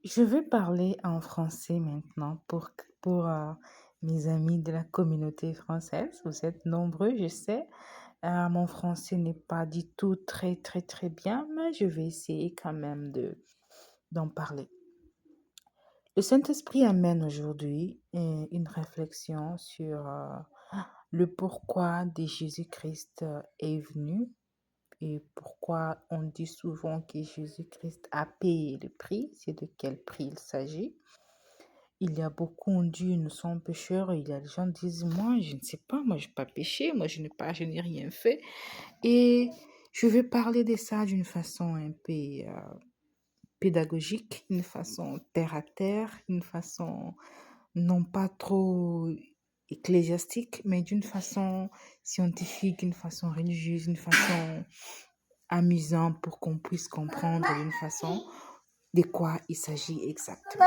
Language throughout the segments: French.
Je vais parler en français maintenant pour mes amis de la communauté française. Vous êtes nombreux, je sais. Mon français n'est pas du tout très, très, très bien, mais je vais essayer quand même d'en parler. Le Saint-Esprit amène aujourd'hui une réflexion sur le pourquoi de Jésus-Christ est venu et pourquoi on dit souvent que Jésus-Christ a payé le prix. C'est de quel prix il s'agit? Il y a beaucoup ont dit nous sommes pécheurs. Il y a des gens qui disent moi je ne sais pas, moi je n'ai pas péché, moi je n'ai rien fait. Et je vais parler de ça d'une façon un peu pédagogique, une façon terre à terre, une façon non pas trop ecclésiastique, mais d'une façon scientifique, d'une façon religieuse, d'une façon amusante pour qu'on puisse comprendre d'une façon de quoi il s'agit exactement.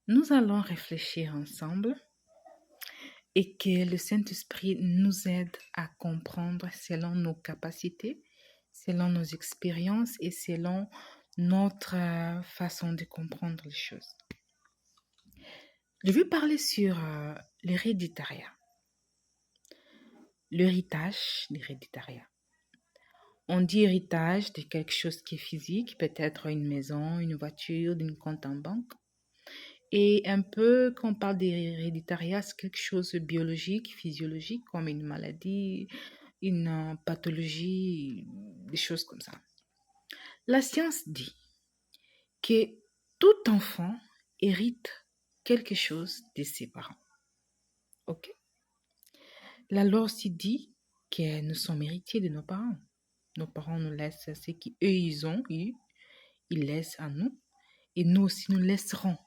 Nous allons réfléchir ensemble et que le Saint-Esprit nous aide à comprendre selon nos capacités, selon nos expériences et selon notre façon de comprendre les choses. Je vais parler sur l'héréditariat. L'héréditariat. On dit héritage de quelque chose qui est physique, peut-être une maison, une voiture, d'un compte en banque. Et un peu, quand on parle d'héréditariat, c'est quelque chose de biologique, physiologique, comme une maladie, une pathologie, des choses comme ça. La science dit que tout enfant hérite quelque chose de ses parents. Ok? La loi aussi dit que nous sommes héritiers de nos parents. Nos parents nous laissent ce qu'eux ils ont eu, ils laissent à nous, et nous aussi nous laisserons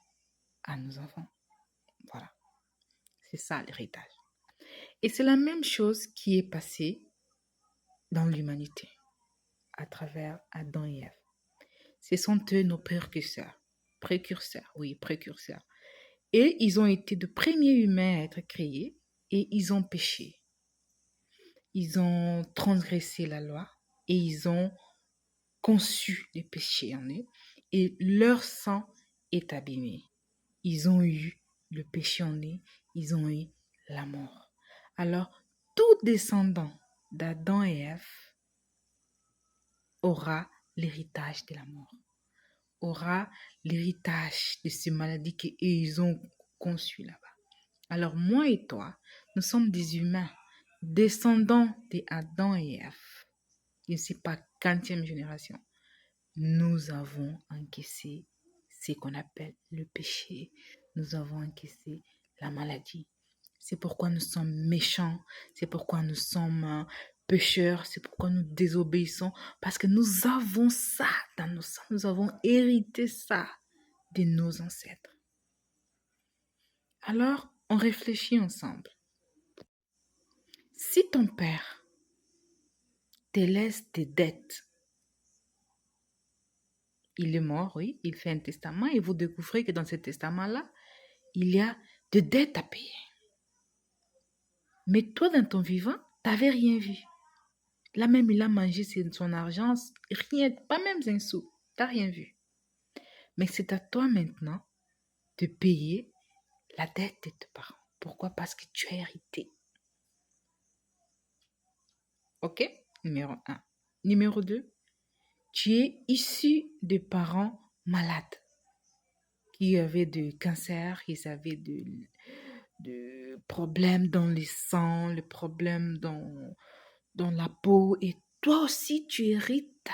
à nos enfants. Voilà, c'est ça l'héritage. Et c'est la même chose qui est passée dans l'humanité à travers Adam et Ève. Ce sont eux nos précurseurs. Précurseurs. Et ils ont été de premiers humains à être créés et ils ont péché. Ils ont transgressé la loi et ils ont conçu les péchés en eux et leur sang est abîmé. Ils ont eu le péché en eux, ils ont eu la mort. Alors, tout descendant d'Adam et Ève aura l'héritage de la mort, aura l'héritage de ces maladies qu'ils ont conçues là-bas. Alors, moi et toi, nous sommes des humains, descendants d'Adam et Ève. Je ne sais pas, 40e génération. Nous avons encaissé ce qu'on appelle le péché. Nous avons encaissé la maladie. C'est pourquoi nous sommes méchants. C'est pourquoi nous sommes pécheurs. C'est pourquoi nous désobéissons. Parce que nous avons ça dans nos sangs. Nous avons hérité ça de nos ancêtres. Alors, on réfléchit ensemble. Si ton père te laisse des dettes, il est mort, oui, il fait un testament et vous découvrez que dans ce testament-là, il y a des dettes à payer. Mais toi, dans ton vivant, tu n'avais rien vu. Là même, il a mangé son argent, rien, pas même un sou. Tu n'as rien vu. Mais c'est à toi maintenant de payer la dette de tes parents. Pourquoi? Parce que tu as hérité. Ok? Numéro 1. Numéro 2, tu es issu de parents malades qui avaient du cancer, ils avaient de problèmes dans les sangs, le problème dans la peau, et toi aussi tu hérites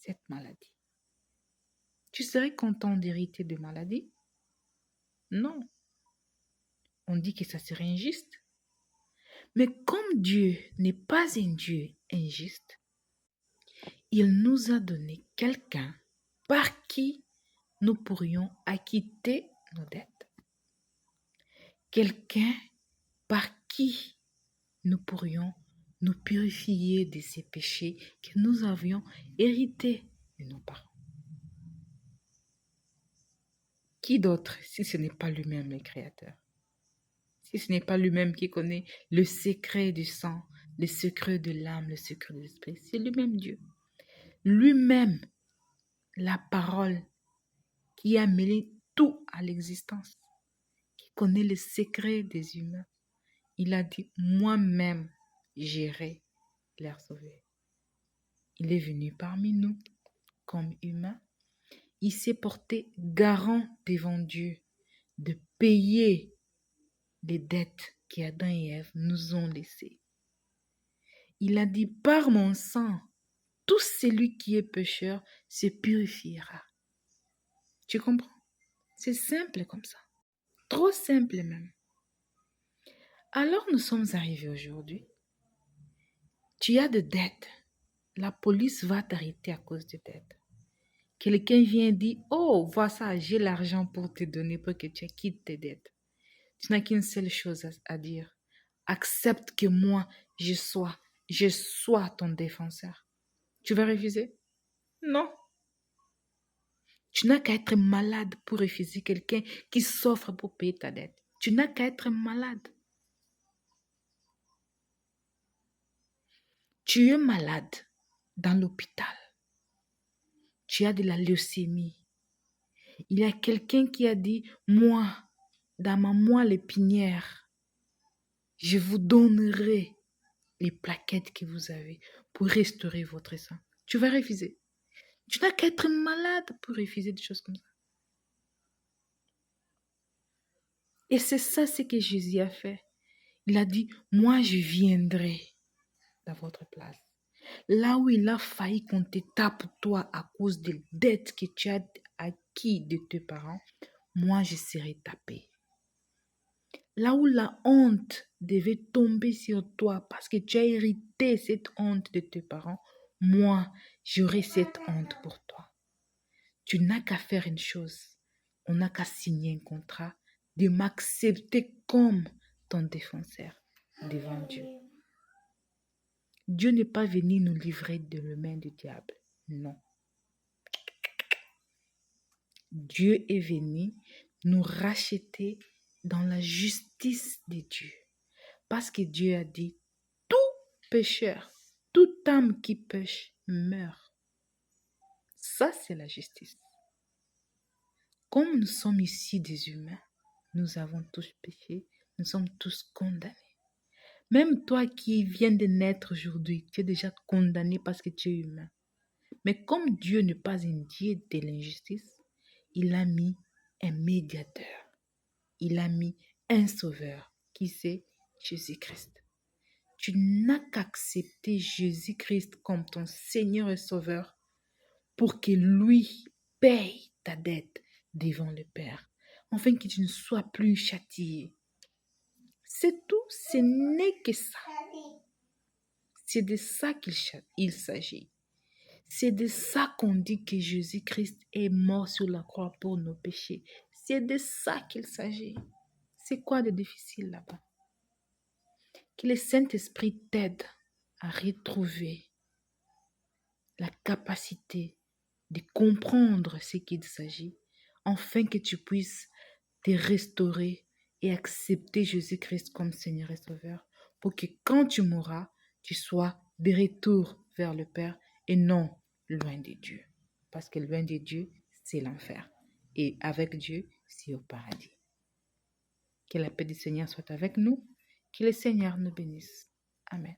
cette maladie. Tu serais content d'hériter de maladie? Non. On dit que ça serait injuste. Mais comme Dieu n'est pas un Dieu injuste, il nous a donné quelqu'un par qui nous pourrions acquitter nos dettes. Quelqu'un par qui nous pourrions nous purifier de ces péchés que nous avions hérités de nos parents. Qui d'autre si ce n'est pas lui-même le Créateur? Si ce n'est pas lui-même qui connaît le secret du sang, le secret de l'âme, le secret de l'esprit, c'est lui-même Dieu. Lui-même la parole qui a mêlé tout à l'existence, qui connaît les secrets des humains. Il a dit, moi-même, j'irai les sauver. Il est venu parmi nous comme humain. Il s'est porté garant devant Dieu de payer les dettes qu'Adam et Ève nous ont laissées. Il a dit, par mon sang, tout celui qui est pécheur se purifiera. Tu comprends? C'est simple comme ça. Trop simple même. Alors nous sommes arrivés aujourd'hui. Tu as des dettes. La police va t'arrêter à cause des dettes. Quelqu'un vient dire, oh, vois ça, j'ai l'argent pour te donner pour que tu quittes tes dettes. Tu n'as qu'une seule chose à dire. Accepte que moi, je sois ton défenseur. Tu vas refuser? Non. Tu n'as qu'à être malade pour refuser quelqu'un qui s'offre pour payer ta dette. Tu n'as qu'à être malade. Tu es malade dans l'hôpital. Tu as de la leucémie. Il y a quelqu'un qui a dit, moi, dans ma moelle épinière, je vous donnerai les plaquettes que vous avez pour restaurer votre sang. Tu vas refuser. Tu n'as qu'à être malade pour refuser des choses comme ça. Et c'est ça ce que Jésus a fait. Il a dit, moi je viendrai dans votre place. Là où il a failli qu'on te tape toi à cause des dettes que tu as acquis de tes parents, moi je serai tapé. Là où la honte devait tomber sur toi parce que tu as hérité cette honte de tes parents, moi j'aurai cette honte pour toi. Tu n'as qu'à faire une chose. On n'a qu'à signer un contrat de m'accepter comme ton défenseur devant Dieu. Dieu n'est pas venu nous livrer de la main du diable. Non. Dieu est venu nous racheter dans la justice de Dieu. Parce que Dieu a dit, tout pécheur, toute âme qui pêche meurt. Ça, c'est la justice. Comme nous sommes ici des humains, nous avons tous péché, nous sommes tous condamnés. Même toi qui viens de naître aujourd'hui, tu es déjà condamné parce que tu es humain. Mais comme Dieu n'est pas un Dieu de l'injustice, il a mis un médiateur. Il a mis un sauveur qui c'est Jésus-Christ. Tu n'as qu'à accepter Jésus-Christ comme ton Seigneur et Sauveur pour que lui paye ta dette devant le Père, afin que tu ne sois plus châtié. C'est tout, ce n'est que ça. C'est de ça qu'il s'agit. C'est de ça qu'on dit que Jésus-Christ est mort sur la croix pour nos péchés. C'est de ça qu'il s'agit. C'est quoi de difficile là-bas? Que le Saint-Esprit t'aide à retrouver la capacité de comprendre ce qu'il s'agit, afin que tu puisses te restaurer et accepter Jésus-Christ comme Seigneur et Sauveur, pour que quand tu mourras, tu sois de retour vers le Père et non loin de Dieu. Parce que loin de Dieu, c'est l'enfer. Et avec Dieu, c'est au paradis. Que la paix du Seigneur soit avec nous. Que le Seigneur nous bénisse. Amen.